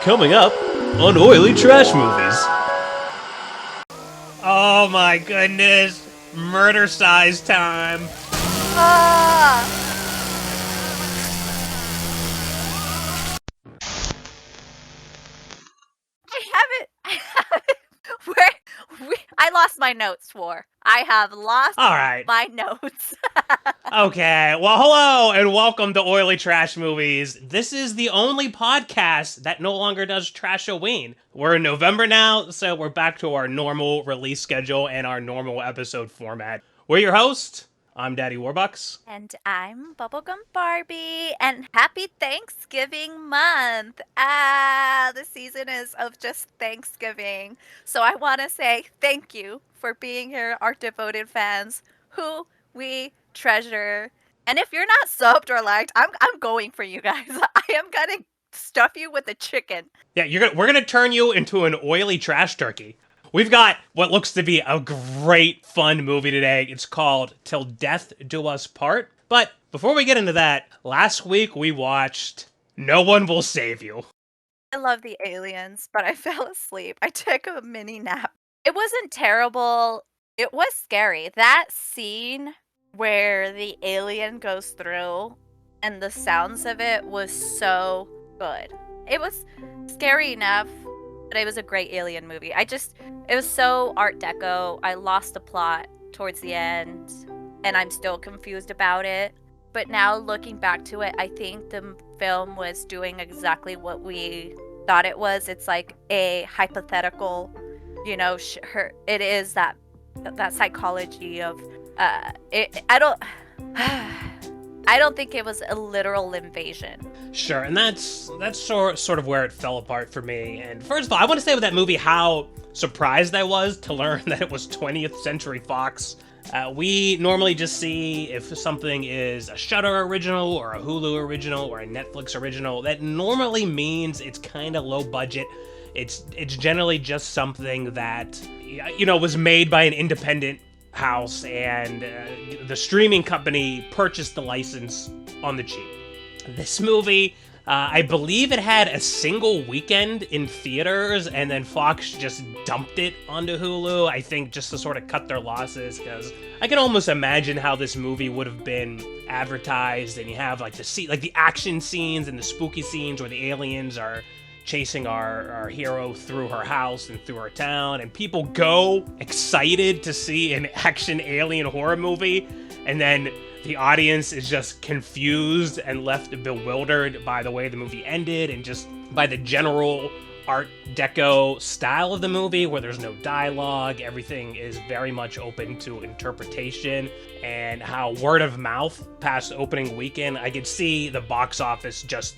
Coming up on Oily Trash Movies. Oh my goodness. Murder size time. I lost my notes, War. I have lost All right. my notes. Okay, well, hello and welcome to Oily Trash Movies. This is the only podcast that no longer does Trash-O-Ween. We're in November now, so we're back to our normal release schedule and our normal episode format. We're your host. I'm Daddy WarBux. And I'm Bublegum Barbie. And happy Thanksgiving month. The season is of just Thanksgiving. So I want to say thank you for being here, our devoted fans, who we treasure. And if you're not subbed or liked, I'm going for you guys. I am going to stuff you with a chicken. Yeah, we're gonna turn you into an oily trash turkey. We've got what looks to be a great, fun movie today. It's called Til Death Do Us Part. But before we get into that, last week we watched No One Will Save You. I love the aliens, but I fell asleep. I took a mini nap. It wasn't terrible. It was scary. That scene where the alien goes through and the sounds of it was so good. It was scary enough, but it was a great alien movie. It was so Art Deco. I lost the plot towards the end, and I'm still confused about it. But now looking back to it, I think the film was doing exactly what we thought it was. It's like a hypothetical, it is that psychology of I don't think it was a literal invasion. Sure, and that's sort of where it fell apart for me. And first of all, I want to say with that movie how surprised I was to learn that it was 20th Century Fox. We normally just see if something is a Shudder original or a Hulu original or a Netflix original. That normally means it's kind of low budget. It's generally just something that was made by an independent house, and the streaming company purchased the license on the cheap. This movie, I believe it had a single weekend in theaters, and then Fox just dumped it onto Hulu, I think just to sort of cut their losses, because I can almost imagine how this movie would have been advertised, and you have the action scenes and the spooky scenes where the aliens are chasing our hero through her house and through her town, and people go excited to see an action alien horror movie, and then the audience is just confused and left bewildered by the way the movie ended and just by the general Art Deco style of the movie, where there's no dialogue, everything is very much open to interpretation, and how word of mouth past opening weekend, I could see the box office just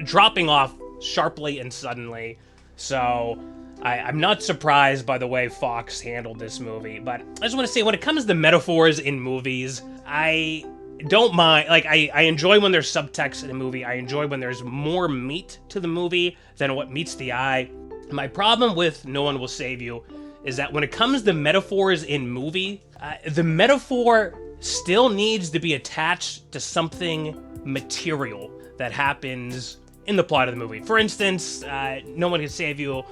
dropping off sharply and suddenly. So I'm not surprised by the way Fox handled this movie, but I just want to say, when it comes to metaphors in movies, I don't mind. I enjoy when there's subtext in a movie. I enjoy when there's more meat to the movie than what meets the eye. My problem with No One Will Save You is that when it comes to metaphors in movie, the metaphor still needs to be attached to something material that happens in the plot of the movie. For instance, No One Can Save You.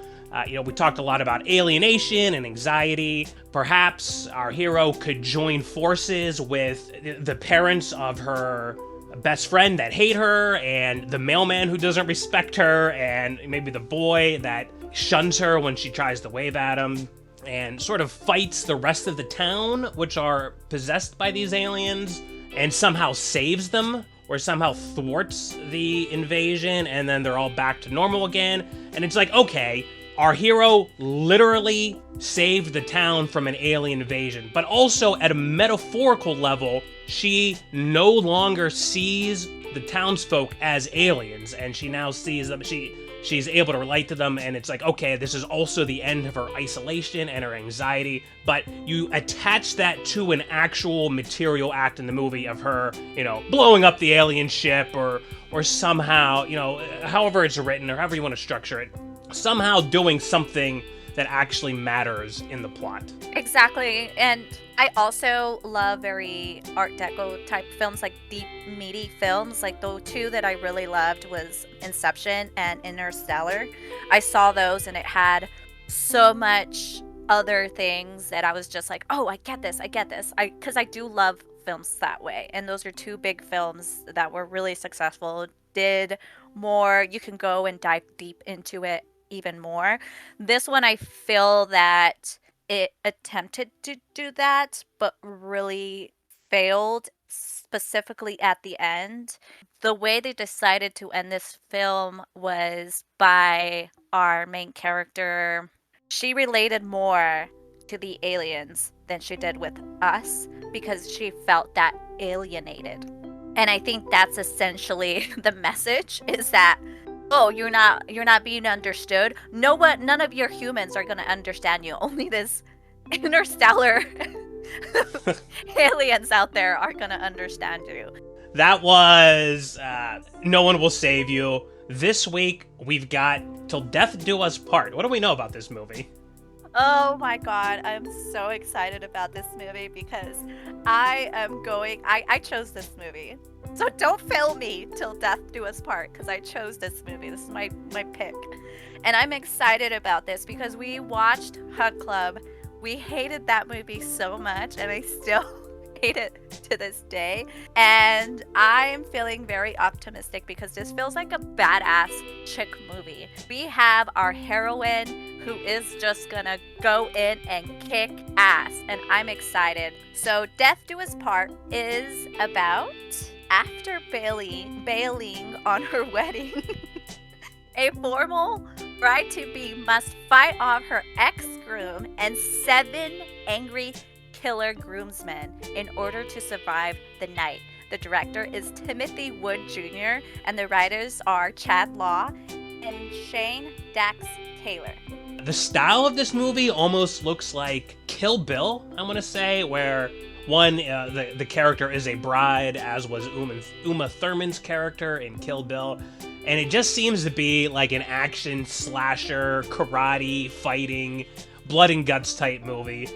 We talked a lot about alienation and anxiety. Perhaps our hero could join forces with the parents of her best friend that hate her, and the mailman who doesn't respect her, and maybe the boy that shuns her when she tries to wave at him, and sort of fights the rest of the town, which are possessed by these aliens, and somehow saves them, or somehow thwarts the invasion, and then they're all back to normal again. And it's like, okay, our hero literally saved the town from an alien invasion, but also at a metaphorical level, she no longer sees the townsfolk as aliens, and she now sees them, she's able to relate to them, and it's like, okay, this is also the end of her isolation and her anxiety, but you attach that to an actual material act in the movie of her, blowing up the alien ship, or somehow, however it's written, or however you want to structure it, somehow doing something that actually matters in the plot. Exactly. And I also love very Art Deco type films, like deep, meaty films. Like the two that I really loved was Inception and Interstellar. I saw those and it had so much other things that I was just like, oh, I get this. Because I do love films that way. And those are two big films that were really successful, did more. You can go and dive deep into it even more. This one, I feel that it attempted to do that, but really failed, specifically at the end. The way they decided to end this film was by our main character. She related more to the aliens than she did with us because she felt that alienated. And I think that's essentially the message, is that, oh, you're not being understood. None of your humans are going to understand you. Only this interstellar aliens out there are going to understand you. That was No One Will Save You. This week, we've got Till Death Do Us Part. What do we know about this movie? Oh my god, I'm so excited about this movie because I chose this movie. So don't fail me Till Death Do Us Part, because I chose this movie. This is my pick. And I'm excited about this because we watched Hunt Club. We hated that movie so much, and I still hate it to this day. And I'm feeling very optimistic because this feels like a badass chick movie. We have our heroine who is just gonna go in and kick ass, and I'm excited. So Death Do Us Part is about, after bailing on her wedding, a formal bride-to-be must fight off her ex-groom and 7 angry killer groomsmen in order to survive the night. The director is Timothy Wood Jr., and the writers are Chad Law and Shane Dax Taylor. The style of this movie almost looks like Kill Bill, I'm gonna say, where the character is a bride, as was Uma Thurman's character in Kill Bill, and it just seems to be like an action slasher, karate, fighting, blood and guts type movie.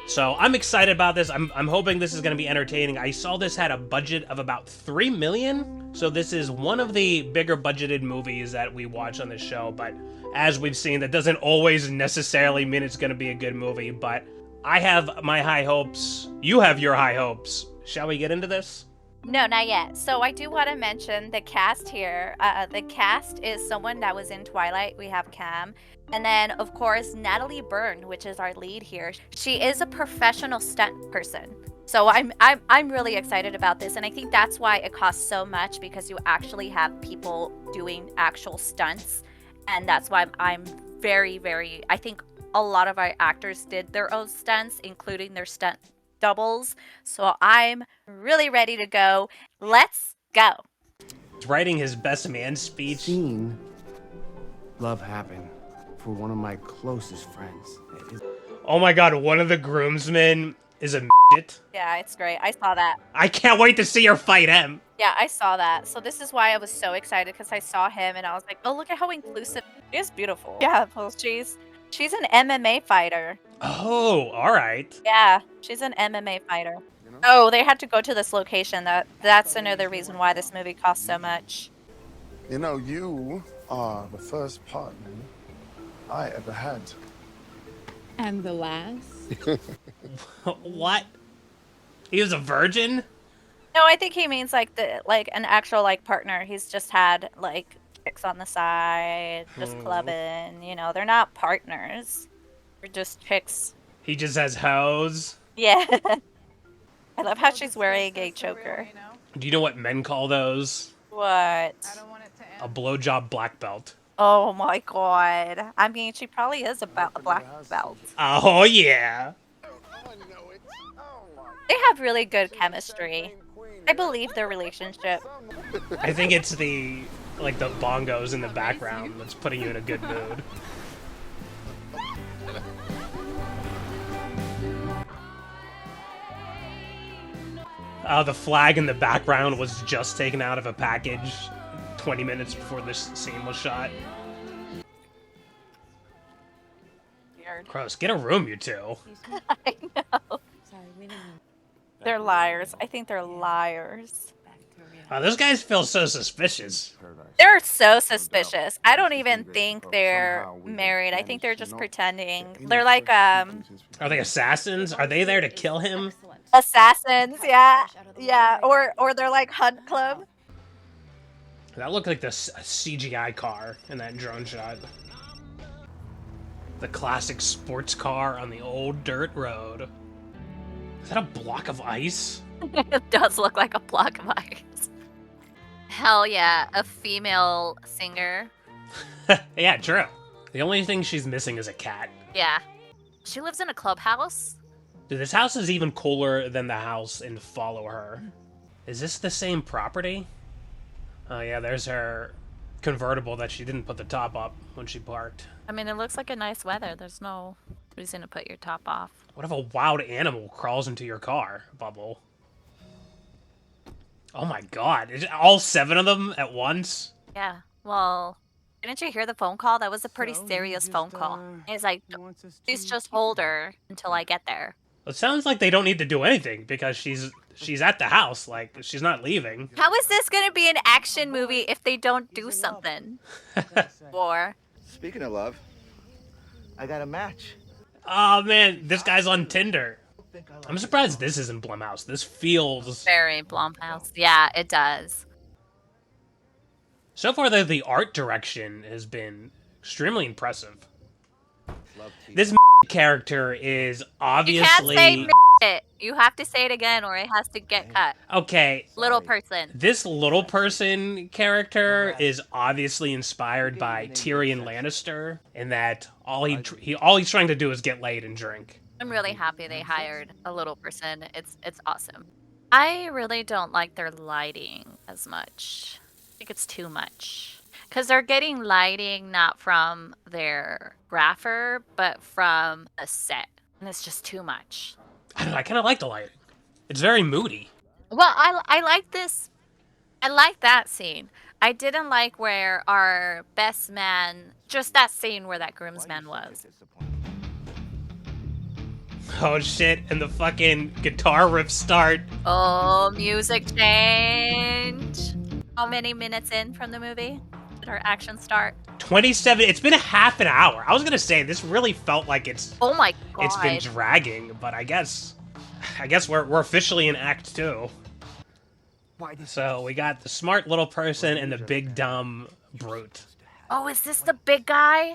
So I'm excited about this. I'm hoping this is going to be entertaining. I saw this had a budget of about $3 million, so this is one of the bigger budgeted movies that we watch on the show, but as we've seen, that doesn't always necessarily mean it's going to be a good movie, but I have my high hopes. You have your high hopes. Shall we get into this? No, not yet. So I do want to mention the cast here. The cast is someone that was in Twilight. We have Cam. And then, of course, Natalie Byrne, which is our lead here. She is a professional stunt person. So I'm really excited about this. And I think that's why it costs so much, because you actually have people doing actual stunts. And that's why I'm very, very... I think a lot of our actors did their own stunts, including their stunt doubles. So I'm really ready to go. Let's go. He's writing his best man speech. Seen love happen for one of my closest friends. Oh my god, one of the groomsmen is a shit. Yeah, it's great. I saw that. I can't wait to see her fight him. Yeah, I saw that. So this is why I was so excited, because I saw him and I was like, oh, look at how inclusive. She is beautiful. Yeah, well, she's an MMA fighter. Oh, all right. Yeah, she's an MMA fighter. Oh, they had to go to this location. That's another reason why this movie costs so much. You know, you are the first partner I ever had. And the last? What? He was a virgin? No, I think he means like an actual partner. He's just had chicks on the side, just clubbing. You know, they're not partners. They're just chicks. He just has hoes? Yeah. I love how she's wearing a choker. Do you know what men call those? What? A blowjob black belt. Oh my god. I mean, she probably is a black belt. Oh, yeah. They have really good chemistry. I believe their relationship. I think it's the bongos in the background that's putting you in a good mood. The flag in the background was just taken out of a package 20 minutes before this scene was shot. Nerd. Gross. Get a room, you two. I know. Sorry, we didn't. They're liars. I think they're liars. Those guys feel so suspicious. They're so suspicious. I don't even think they're married. I think they're just pretending. They're like Are they assassins? Are they there to kill him? assassins, yeah. Yeah, or they're like Hunt Club. That looked like the CGI car in that drone shot. The classic sports car on the old dirt road. Is that a block of ice? It does look like a block of ice. Hell yeah, a female singer. Yeah, true. The only thing she's missing is a cat. Yeah. She lives in a clubhouse. Dude, this house is even cooler than the house in Follow Her. Is this the same property? Oh yeah, there's her convertible that she didn't put the top up when she parked. I mean, it looks like a nice weather. There's no reason to put your top off. What if a wild animal crawls into your car, Bubble? Oh my god, is it all 7 of them at once? Yeah, well, didn't you hear the phone call? That was a pretty serious phone call. He's like, please just hold her until I get there. It sounds like they don't need to do anything because she's at the house, like she's not leaving. How is this gonna be an action movie if they don't do something? Or Speaking of love, I got a match. Oh man, this guy's on Tinder. I'm surprised this isn't Blumhouse. This feels... very Blumhouse. Yeah, it does. So far, the art direction has been extremely impressive. This character is obviously... You can't say it. You have to say it again or it has to get cut. Okay. Little person. This little person character is obviously inspired by Tyrion Lannister in that all he's trying to do is get laid and drink. I'm really happy they hired a little person. It's awesome. I really don't like their lighting as much. I think it's too much. Because they're getting lighting not from their grapher, but from a set. And it's just too much. I don't know, I kind of like the lighting. It's very moody. Well, I like this. I like that scene. I didn't like where our best man, just that scene where that groomsman was. Oh shit, and the fucking guitar riff start. Oh, music change. How many minutes in from the movie did our action start? 27, it's been a half an hour. I was gonna say, this really felt like it's Oh my god. it's been dragging, but I guess we're officially in Act 2. So we got the smart little person and the big dumb brute. Oh, is this the big guy?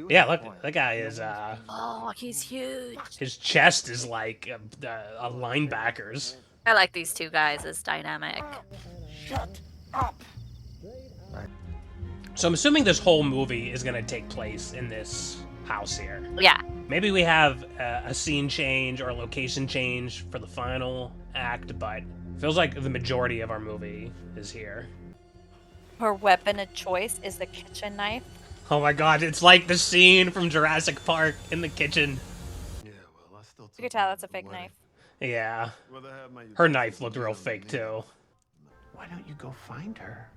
Yeah, look, that guy is, Oh, he's huge. his chest is like a linebacker's. I like these two guys as dynamic. So I'm assuming this whole movie is gonna take place in this house here. Yeah. Maybe we have a scene change or a location change for the final act, but it feels like the majority of our movie is here. Her weapon of choice is the kitchen knife. Oh my god, it's like the scene from Jurassic Park in the kitchen. Yeah, well, I still You can tell that's a fake knife. Yeah. Rather have my Her knife looked real fake too. Why don't you go find her?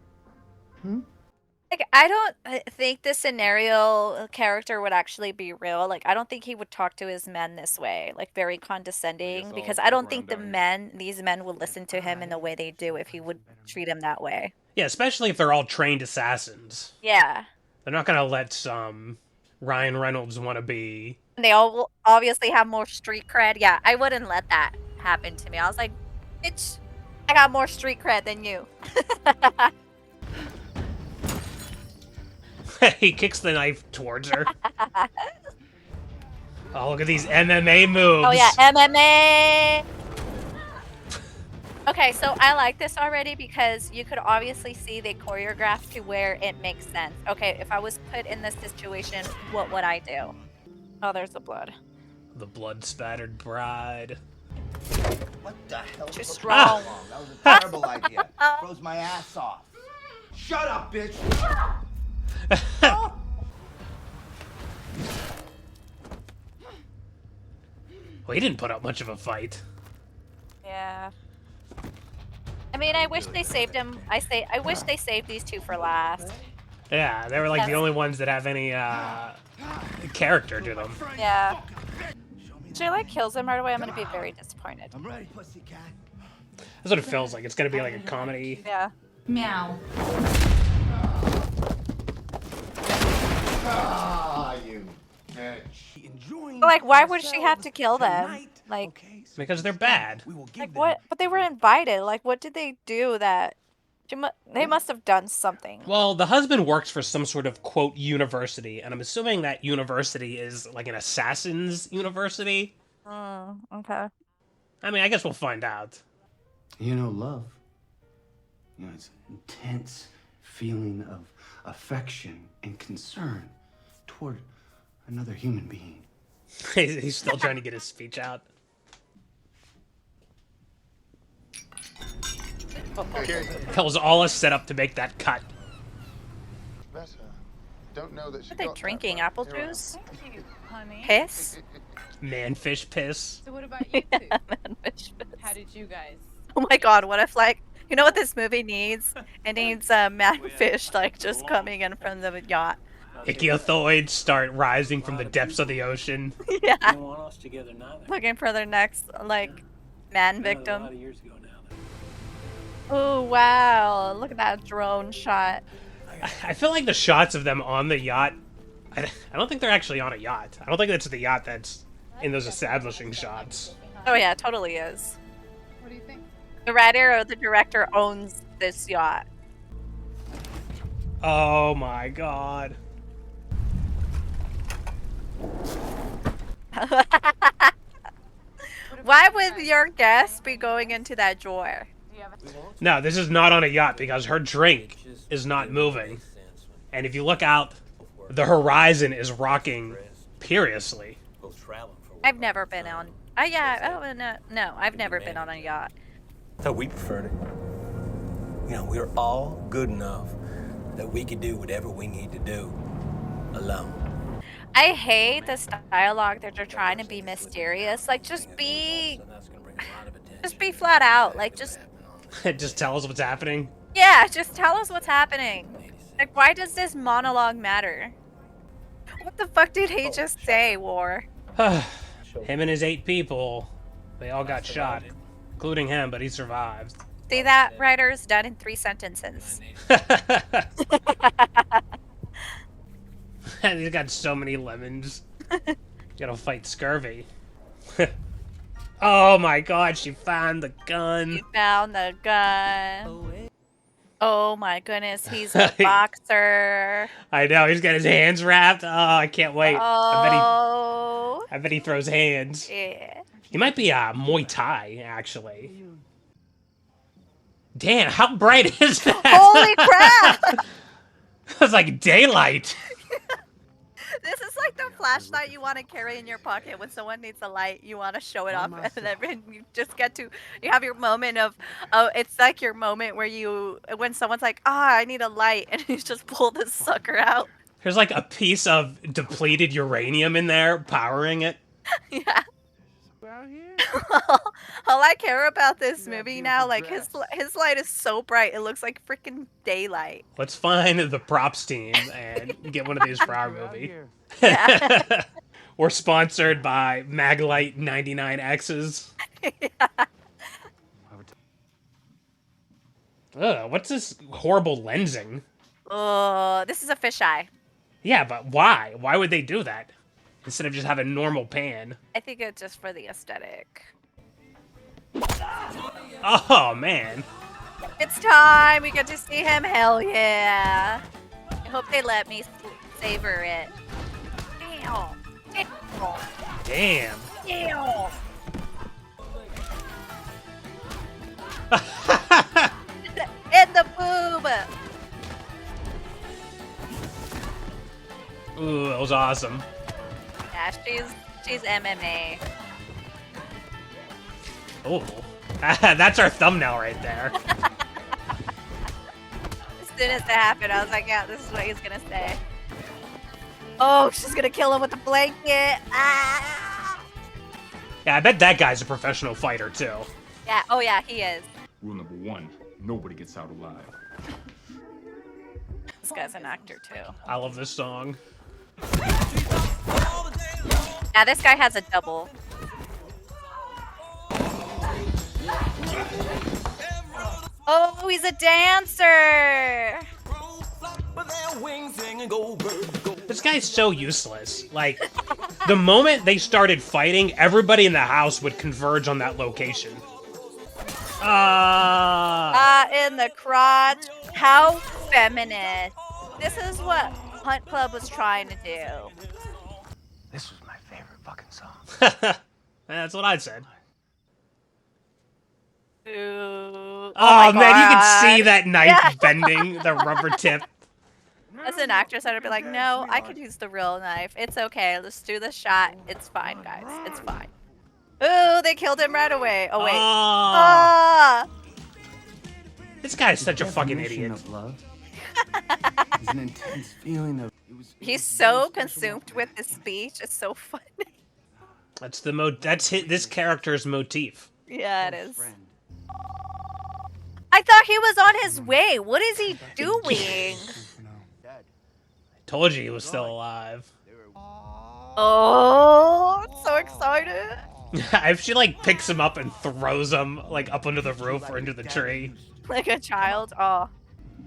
Like, I don't think the scenario character would actually be real. Like, I don't think he would talk to his men this way, like very condescending, because I don't think these men would listen to him in the way they do if he would treat him that way. Yeah, especially if they're all trained assassins. Yeah. They're not gonna let some Ryan Reynolds wannabe. They all will obviously have more street cred. Yeah, I wouldn't let that happen to me. I was like, bitch, I got more street cred than you. He kicks the knife towards her. Oh, look at these MMA moves. Oh yeah, MMA. Okay, so I like this already because you could obviously see they choreographed to where it makes sense. Okay, if I was put in this situation, what would I do? Oh, there's the blood. The blood-spattered bride. What the hell? Too took so strong. long? That was a terrible idea. Froze my ass off. Shut up, bitch. Well, he didn't put up much of a fight. Yeah. I mean, I wish they saved him. I wish they saved these two for last. Yeah, they were like the Yes. only ones that have any character to them. Yeah. If she like kills him right away, I'm gonna be very disappointed. I'm ready, pussycat. That's what it feels like. It's gonna be like a comedy. Yeah. Meow. Ah, you bitch. But, like, why would she have to kill them? Like, Because they're bad. like what? But they were invited. Like, what did they do that? They must have done something. Well, the husband works for some sort of, quote, university, and I'm assuming that university is like an assassin's university. Okay. I mean, I guess we'll find out. You know, love. You know, it's an intense feeling of affection and concern toward another human being. He's still trying to get his speech out. That was all a setup to make that cut. Better. Don't know that she Are they got that drinking right. apple Here I am. juice? Thank you, honey. Piss? Manfish piss. So what about you two? Manfish piss. How did you guys? Oh my god, what if, like, you know what this movie needs? It needs manfish, like, just coming in from the yacht. Ichthyozoids start rising from the depths of the ocean. Yeah. Don't want us together now. Looking for their next, like, man A lot victim. of years ago now. Oh, wow. Look at that drone shot. I feel like the shots of them on the yacht, I don't think they're actually on a yacht. I don't think that's the yacht that's in those establishing shots. Oh, yeah, it totally is. What do you think? The writer or the director owns this yacht. Oh my god. Why would your guest be going into that drawer? No, this is not on a yacht because her drink is not moving. And if you look out, the horizon is rocking furiously. I've never been on. No, I've never been on a yacht. That's how we preferred it. You know, we're all good enough that we can do whatever we need to do alone. I hate this dialogue that they're trying to be mysterious. Like, just be flat out. Like, just Tell us what's happening. yeah, just tell us what's happening. Like, why does this monologue matter? What the fuck did he just say, War? Him and his 8 people, they all got shot, including him, but he survived. See that, writers? Done in 3 sentences. He's got so many lemons. Gotta fight scurvy. Oh my god, she found the gun. He found the gun. Oh my goodness, he's a boxer. I know, he's got his hands wrapped. Oh, I can't wait. Oh. I bet he throws hands. Yeah. He might be Muay Thai, actually. Damn, how bright is that? Holy crap! It's like daylight. This is like the flashlight you want to carry in your pocket when someone needs a light. You want to show it off, and then you just get to. You have your moment of. Oh, it's like your moment where when someone's like, I need a light, and you just pull this sucker out. There's like a piece of depleted uranium in there powering it. Yeah. All I care about this movie now, like his light is so bright, it looks like freaking daylight. Let's find the props team and get one of these for our movie. Yeah. We're sponsored by Maglite 99Xs. Yeah. Ugh, what's this horrible lensing? Oh, this is a fisheye. Yeah, but why? Why would they do that? Instead of just having normal pan. I think it's just for the aesthetic. Oh, man. It's time! We get to see him! Hell yeah! I hope they let me savor it. Damn! Damn. Damn! In the boob! Ooh, that was awesome. Yeah, she's MMA. Oh, that's our thumbnail right there. As soon as it happened, I was like, yeah, this is what he's gonna say. Oh, she's gonna kill him with a blanket. Ah! Yeah, I bet that guy's a professional fighter, too. Yeah, oh yeah, he is. Rule number 1, nobody gets out alive. This guy's an actor too. I love this song. Yeah, this guy has a double. Oh, he's a dancer! This guy's so useless. Like, the moment they started fighting, everybody in the house would converge on that location. In the crotch. How feminist. This is what Hunt Club was trying to do. This was my favorite fucking song. That's what I said. Ooh. Oh, my man, you can God. see that knife bending, the rubber tip. As an actress, I'd be like, no, I could use the real knife. It's okay. Let's do the shot. It's fine, guys. It's fine. Ooh, they killed him right away. Oh, wait. Ah! This guy's such a fucking idiot. Of love is an intense feeling of. He's so consumed with this speech. It's so funny. That's this character's motif. Yeah, it is. I thought he was on his way. What is he doing? Told you he was still alive. Oh, I'm so excited. If she like picks him up and throws him like up under the roof or into the tree. Like a child. Oh,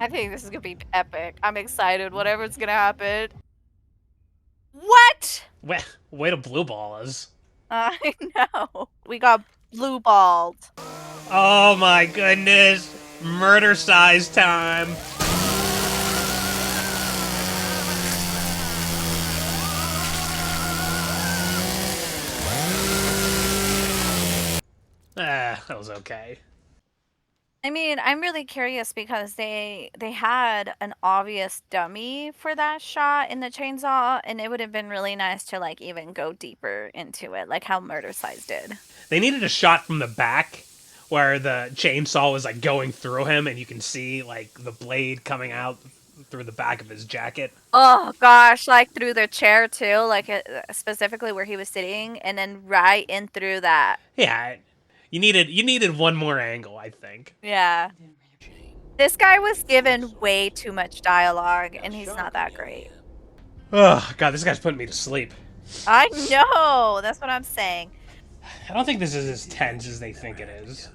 I think this is gonna be epic. I'm excited. Whatever's gonna happen. What? Way to blue ball us. I know. We got blue balled. Oh my goodness. Murder size time. That was okay. I mean, I'm really curious because they had an obvious dummy for that shot in the chainsaw, and it would have been really nice to like even go deeper into it, like how Murder Size did. They needed a shot from the back where the chainsaw was like going through him, and you can see like the blade coming out through the back of his jacket. Oh gosh, like through the chair too, like specifically where he was sitting, and then right in through that. Yeah. You needed one more angle, I think. Yeah. This guy was given way too much dialogue, and he's not that great. Oh, God, this guy's putting me to sleep. I know! That's what I'm saying. I don't think this is as tense as they think it is.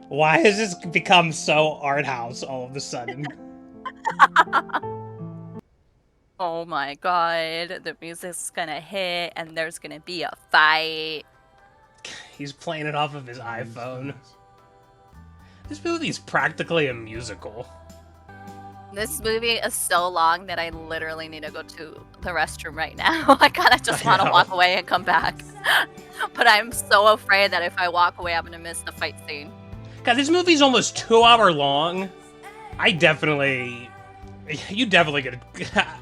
Why has this become so art house all of a sudden? Oh my god, the music's gonna hit, and there's gonna be a fight. He's playing it off of his iPhone. This movie's practically a musical. This movie is so long that I literally need to go to the restroom right now. I kinda just want to walk away and come back. But I'm so afraid that if I walk away, I'm gonna miss the fight scene. God, this movie's almost 2 hour long. You definitely could.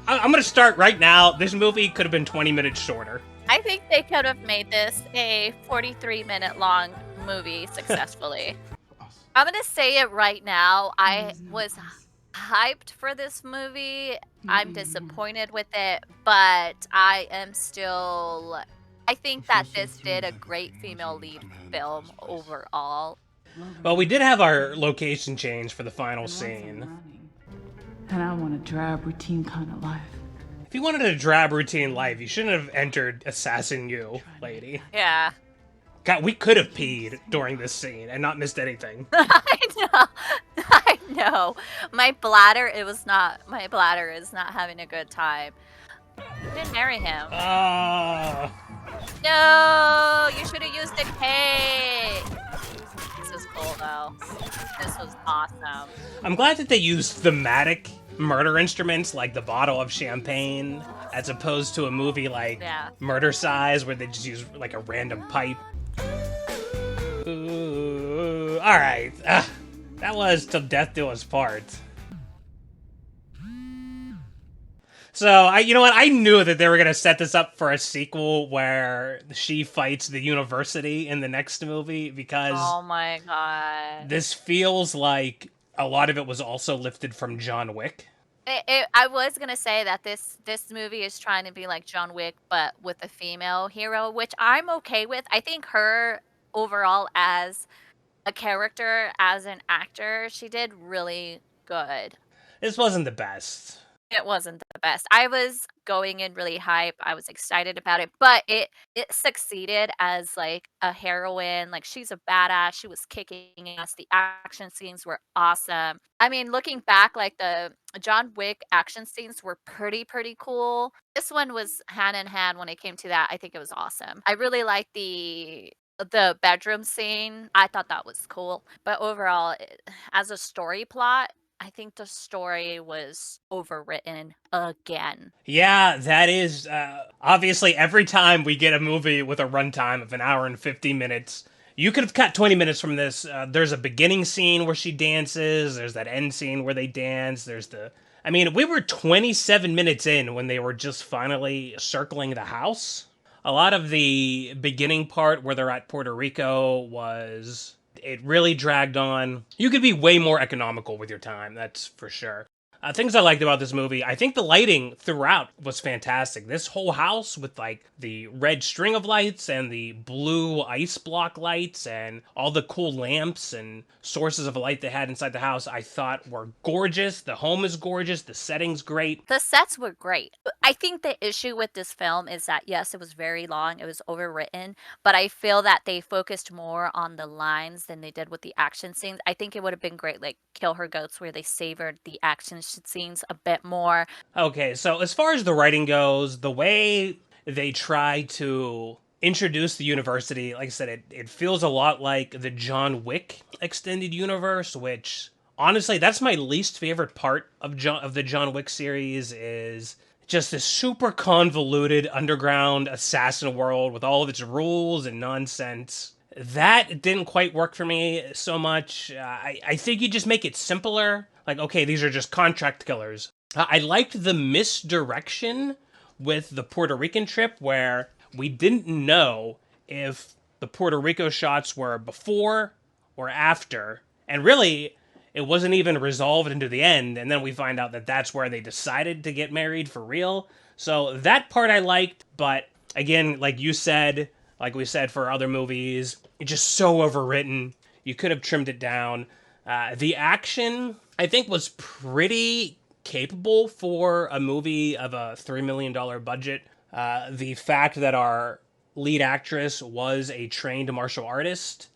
I'm gonna start right now. This movie could have been 20 minutes shorter. I think they could have made this a 43-minute long movie successfully. I'm gonna say it right now. I was hyped for this movie. I'm disappointed with it, but I am still... I think that this did a great female lead film overall. Well, we did have our location change for the final scene. And I want a drab, routine kind of life. If you wanted a drab routine life, you shouldn't have entered Assassin You, lady. Yeah. God, we could have peed during this scene and not missed anything. I know. My bladder is not having a good time. You didn't marry him. No, you should have used the cake. This was cool though. This was awesome. I'm glad that they used thematic murder instruments like the bottle of champagne, as opposed to a movie like Murder Size where they just use like a random pipe. Ooh, all right, that was Till Death Do Us Part. So you know what? I knew that they were gonna set this up for a sequel where she fights the university in the next movie because oh my god, this feels like a lot of it was also lifted from John Wick. I was gonna say that this movie is trying to be like John Wick, but with a female hero, which I'm okay with. I think her overall as a character, as an actor, she did really good. This wasn't the best. It wasn't the best. I was going in really hype. I was excited about it, but it succeeded as like a heroine. Like she's a badass. She was kicking ass. The action scenes were awesome. I mean, looking back, like the John Wick action scenes were pretty cool. This one was hand in hand when it came to that. I think it was awesome. I really like the bedroom scene. I thought that was cool. But overall, as a story plot, I think the story was overwritten again. Yeah, that is obviously every time we get a movie with a runtime of an hour and 50 minutes, you could have cut 20 minutes from this. There's a beginning scene where she dances, there's that end scene where they dance, I mean, we were 27 minutes in when they were just finally circling the house. A lot of the beginning part where they're at Puerto Rico it really dragged on. You could be way more economical with your time, that's for sure. Things I liked about this movie, I think the lighting throughout was fantastic. This whole house with like the red string of lights and the blue ice block lights and all the cool lamps and sources of light they had inside the house, I thought were gorgeous. The home is gorgeous. The setting's great. The sets were great. I think the issue with this film is that, yes, it was very long, it was overwritten, but I feel that they focused more on the lines than they did with the action scenes. I think it would have been great, like Kill Her Goats, where they savored the action scenes a bit more. Okay, so as far as the writing goes, the way they try to introduce the university, like I said, it feels a lot like the John Wick extended universe, which honestly, that's my least favorite part of the John Wick series is just this super convoluted underground assassin world with all of its rules and nonsense. That didn't quite work for me so much. I think you just make it simpler. Like, okay, these are just contract killers. I liked the misdirection with the Puerto Rican trip where we didn't know if the Puerto Rico shots were before or after. And really, it wasn't even resolved into the end. And then we find out that that's where they decided to get married for real. So that part I liked. But again, like we said for other movies, it's just so overwritten. You could have trimmed it down. The action, I think, was pretty capable for a movie of a $3 million budget. The fact that our lead actress was a trained martial artist,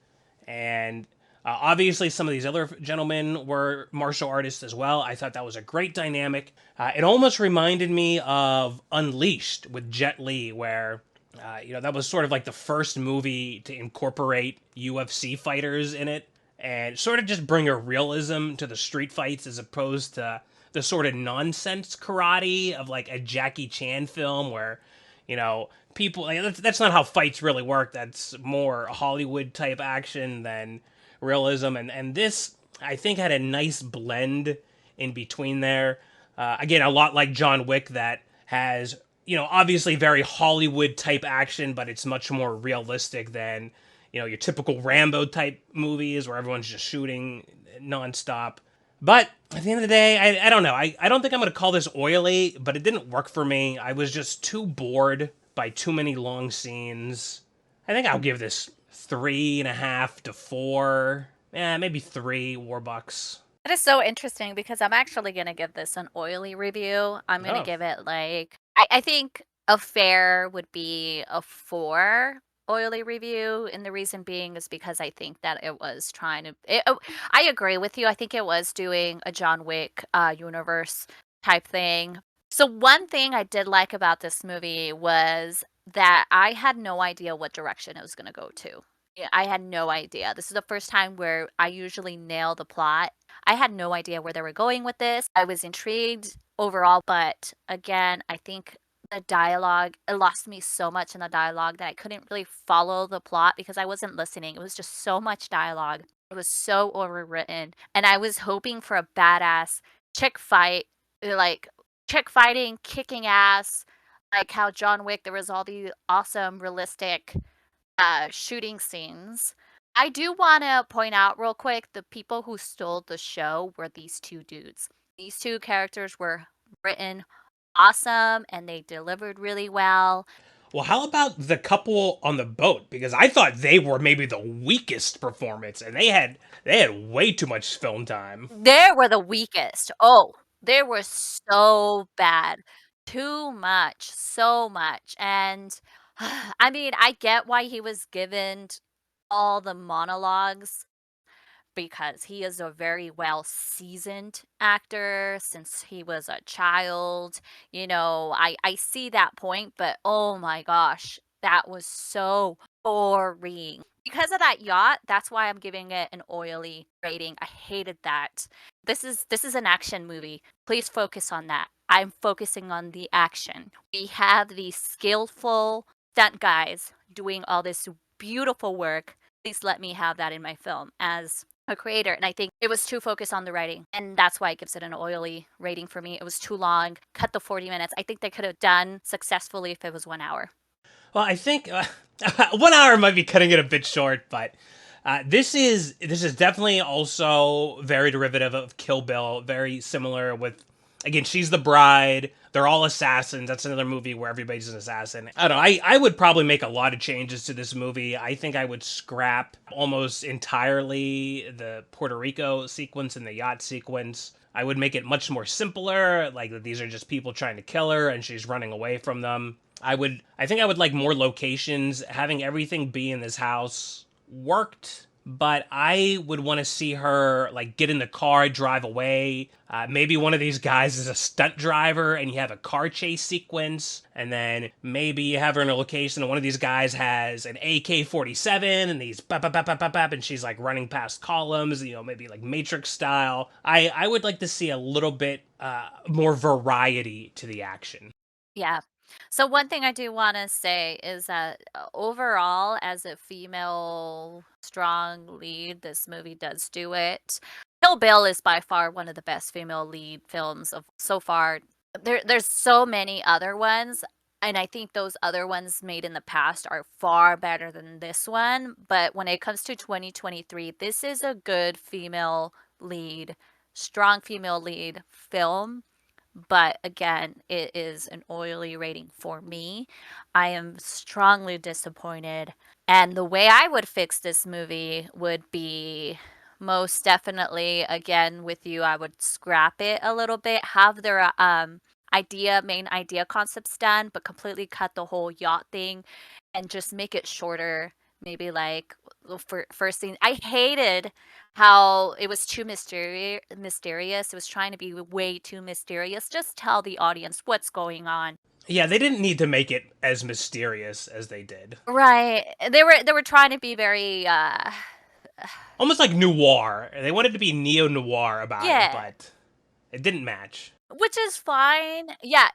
and obviously some of these other gentlemen were martial artists as well. I thought that was a great dynamic. It almost reminded me of Unleashed with Jet Li, where that was sort of like the first movie to incorporate UFC fighters in it and sort of just bring a realism to the street fights as opposed to the sort of nonsense karate of like a Jackie Chan film where, people, that's not how fights really work. That's more Hollywood type action than realism. And this, I think, had a nice blend in between there. Again, a lot like John Wick that has, obviously very Hollywood type action, but it's much more realistic than, your typical Rambo type movies where everyone's just shooting nonstop. But at the end of the day, I don't know. I don't think I'm going to call this oily, but it didn't work for me. I was just too bored by too many long scenes. I think I'll give this 3.5 to 4. Maybe 3 WarBux. That is so interesting because I'm actually going to give this an oily review. I'm going to give it I think a fair would be a 4 oily review, and the reason being is because I think that it was I agree with you. I think it was doing a John Wick universe type thing. So one thing I did like about this movie was that I had no idea what direction it was going to go to. I had no idea. This is the first time where I usually nail the plot. I had no idea where they were going with this. I was intrigued overall, but again, I think the dialogue, it lost me so much in the dialogue that I couldn't really follow the plot because I wasn't listening. It was just so much dialogue. It was so overwritten. And I was hoping for a badass chick fight, like chick fighting, kicking ass, like how John Wick, there was all these awesome, realistic shooting scenes. I do want to point out real quick, the people who stole the show were these two dudes. These two characters were written awesome and they delivered really well. Well, how about the couple on the boat? Because I thought they were maybe the weakest performance, and they had way too much film time. They were the weakest. Oh, They were so bad. Too much, so much. And I mean, I get why he was given all the monologues because he is a very well seasoned actor since he was a child. You know, I see that point, but oh my gosh, that was so boring. Because of that yacht, that's why I'm giving it an oily rating. I hated that. This is an action movie. Please focus on that. I'm focusing on the action. We have these skillful stunt guys doing all this beautiful work. Please let me have that in my film as a creator. And I think it was too focused on the writing. And that's why it gives it an oily rating for me. It was too long. Cut the 40 minutes. I think they could have done successfully if it was 1 hour. Well, I think 1 hour might be cutting it a bit short, but this is definitely also very derivative of Kill Bill. Very similar with, again, she's the bride. They're all assassins. That's another movie where everybody's an assassin. I don't know. I would probably make a lot of changes to this movie. I think I would scrap almost entirely the Puerto Rico sequence and the yacht sequence. I would make it much more simpler, like that these are just people trying to kill her and she's running away from them. I think I would like more locations. Having everything be in this house worked, but I would want to see her like get in the car, drive away. Maybe one of these guys is a stunt driver and you have a car chase sequence, and then maybe you have her in a location and one of these guys has an AK-47 and these bap, bap, bap, bap, bap, bap, and she's like running past columns, you know, maybe like Matrix style. I would like to see a little bit more variety to the action. Yeah. So one thing I do want to say is that overall, as a female strong lead, this movie does do it. Kill Bill is by far one of the best female lead films of so far. There's so many other ones, and I think those other ones made in the past are far better than this one. But when it comes to 2023, this is a good female lead, strong female lead film. But again, it is an oily rating for me. I am strongly disappointed. And the way I would fix this movie would be most definitely, again, with you, I would scrap it a little bit, have their main idea concepts done, but completely cut the whole yacht thing and just make it shorter. Maybe like for first scene. I hated how it was too mysterious. It was trying to be way too mysterious. Just tell the audience what's going on. Yeah, they didn't need to make it as mysterious as they did. Right. They were trying to be very Almost like noir. They wanted to be neo-noir about it, yeah. but it didn't match. Which is fine. Yeah,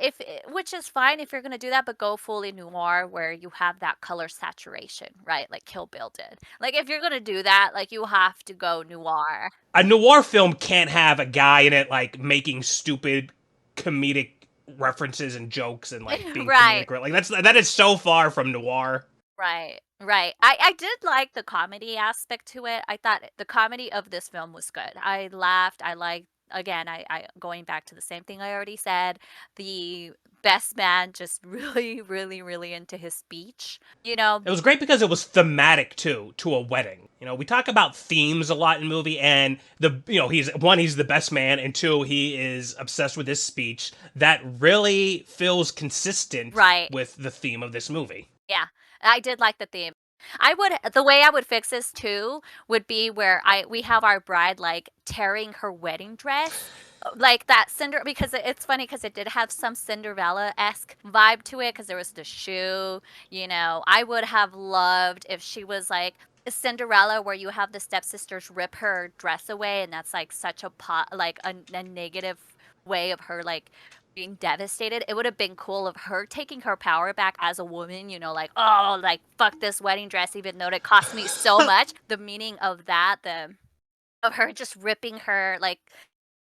which is fine if you're gonna do that, but go fully noir where you have that color saturation, right? Like Kill Bill did. Like if you're gonna do that, like you have to go noir. A noir film can't have a guy in it like making stupid comedic references and jokes and like being Right. comedic. Like that is so far from noir. Right. Right. I did like the comedy aspect to it. I thought the comedy of this film was good. I laughed. I liked, again, I going back to the same thing I already said. The best man just really, really, really into his speech. You know, It was great because it was thematic too, to a wedding. You know, we talk about themes a lot in movie, and he's the best man, and two, he is obsessed with his speech. That really feels consistent Right. with the theme of this movie. Yeah, I did like the theme. The way I would fix this too would be where we have our bride like tearing her wedding dress, like that because it's funny because it did have some Cinderella-esque vibe to it because there was the shoe. You know, I would have loved if she was like Cinderella, where you have the stepsisters rip her dress away, and that's like such a negative way of her like being devastated. It would have been cool of her taking her power back as a woman, you know, like, oh, like, fuck this wedding dress, even though it cost me so much. The meaning of that, of her just ripping her, like,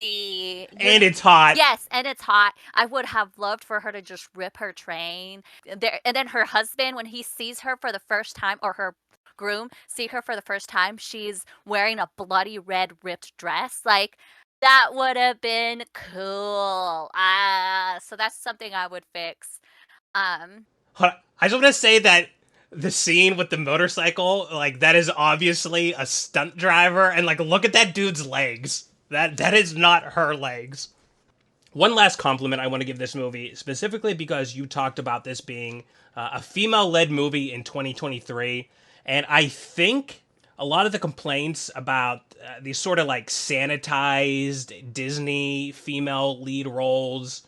And it's hot. Yes, and it's hot. I would have loved for her to just rip her train. And then her husband, when he sees her for the first time, or her groom see her for the first time, she's wearing a bloody red ripped dress. Like, that would have been cool. So that's something I would fix. I just want to say that the scene with the motorcycle, like, that is obviously a stunt driver, and like, look at that dude's legs. That is not her legs. One last compliment I want to give this movie, specifically because you talked about this being a female-led movie in 2023, and I think a lot of the complaints about these sort of like sanitized Disney female lead roles,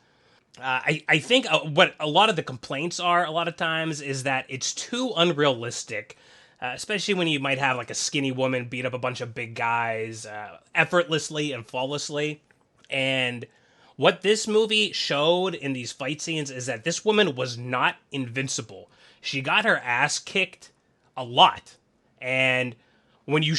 I think what a lot of the complaints are a lot of times is that it's too unrealistic, especially when you might have like a skinny woman beat up a bunch of big guys effortlessly and flawlessly. And what this movie showed in these fight scenes is that this woman was not invincible. She got her ass kicked a lot. And when you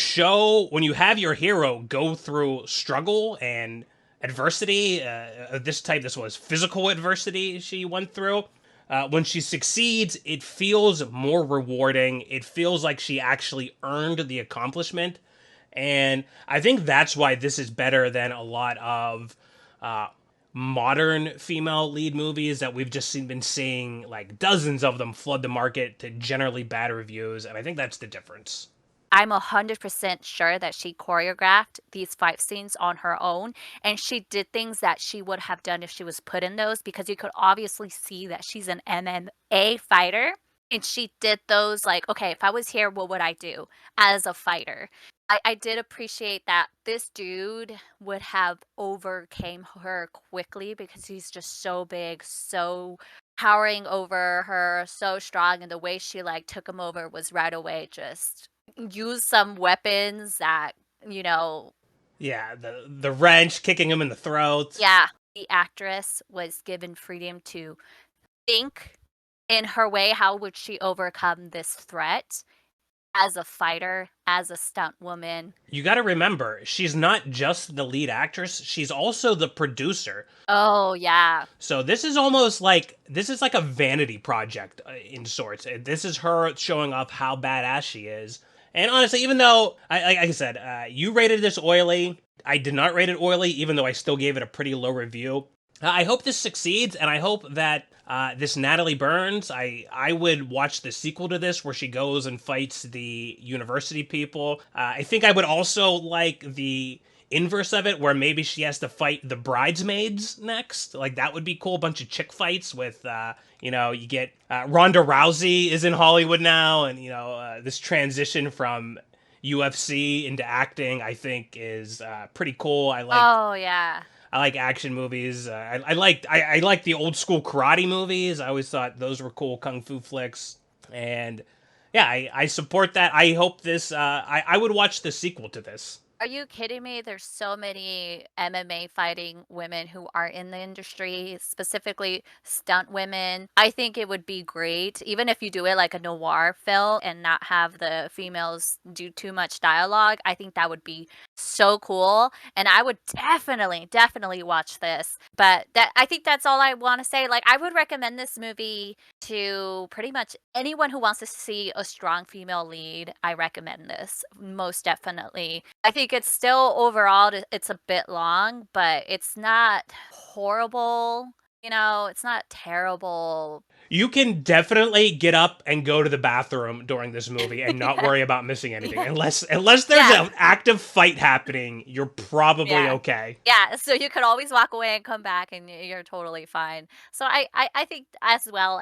have your hero go through struggle and adversity, this was physical adversity she went through. When she succeeds, it feels more rewarding. It feels like she actually earned the accomplishment. And I think that's why this is better than a lot of modern female lead movies that we've just been seeing, like dozens of them flood the market to generally bad reviews. And I think that's the difference. I'm 100% sure that she choreographed these fight scenes on her own, and she did things that she would have done if she was put in those, because you could obviously see that she's an MMA fighter, and she did those like, okay, if I was here, what would I do as a fighter? I did appreciate that this dude would have overcame her quickly because he's just so big, so towering over her, so strong, and the way she like took him over was right away just use some weapons that, you know. Yeah, the wrench kicking him in the throat. Yeah, the actress was given freedom to think in her way, how would she overcome this threat as a fighter, as a stunt woman. You got to remember, she's not just the lead actress, she's also the producer. Oh, yeah. So this is like a vanity project in sorts. This is her showing off how badass she is. And honestly, even though, like I said, you rated this oily, I did not rate it oily, even though I still gave it a pretty low review. I hope this succeeds, and I hope that this Natalie Burns, I would watch the sequel to this where she goes and fights the university people. I think I would also like the inverse of it, where maybe she has to fight the bridesmaids next. Like, that would be cool. A bunch of chick fights with, you get Ronda Rousey is in Hollywood now, and, this transition from UFC into acting, I think, is pretty cool. Oh, yeah. I like action movies. I like the old school karate movies. I always thought those were cool kung fu flicks. And yeah, I support that. I hope this, I would watch the sequel to this. Are you kidding me? There's so many MMA fighting women who are in the industry, specifically stunt women. I think it would be great, even if you do it like a noir film and not have the females do too much dialogue. I think that would be so cool. And I would definitely watch this. But I think that's all I want to say. Like, I would recommend this movie to pretty much anyone who wants to see a strong female lead. I recommend this, most definitely. I think it's still overall, it's a bit long, but it's not horrible. It's not terrible. You can definitely get up and go to the bathroom during this movie and not worry about missing anything. Unless there's an active fight happening, you're probably okay. Yeah, so you could always walk away and come back and you're totally fine. So I think as well,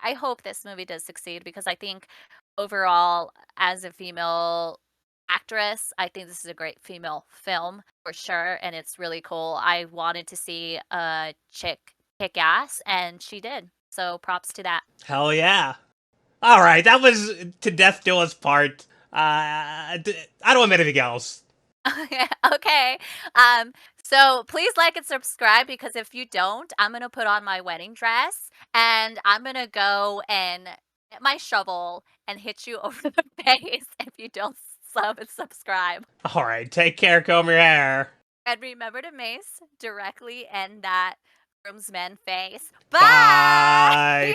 I hope this movie does succeed, because I think overall, as a female actress, I think this is a great female film for sure, and it's really cool. I wanted to see a chick kick ass, and she did. So props to that. Hell yeah. All right, that was To Death Do Us part. I don't have anything else. Okay. So please like and subscribe, because if you don't, I'm going to put on my wedding dress and I'm going to go and get my shovel and hit you over the face if you don't sub and subscribe. All right, take care, comb your hair. And remember to mace directly in that groomsman face. Bye! Bye.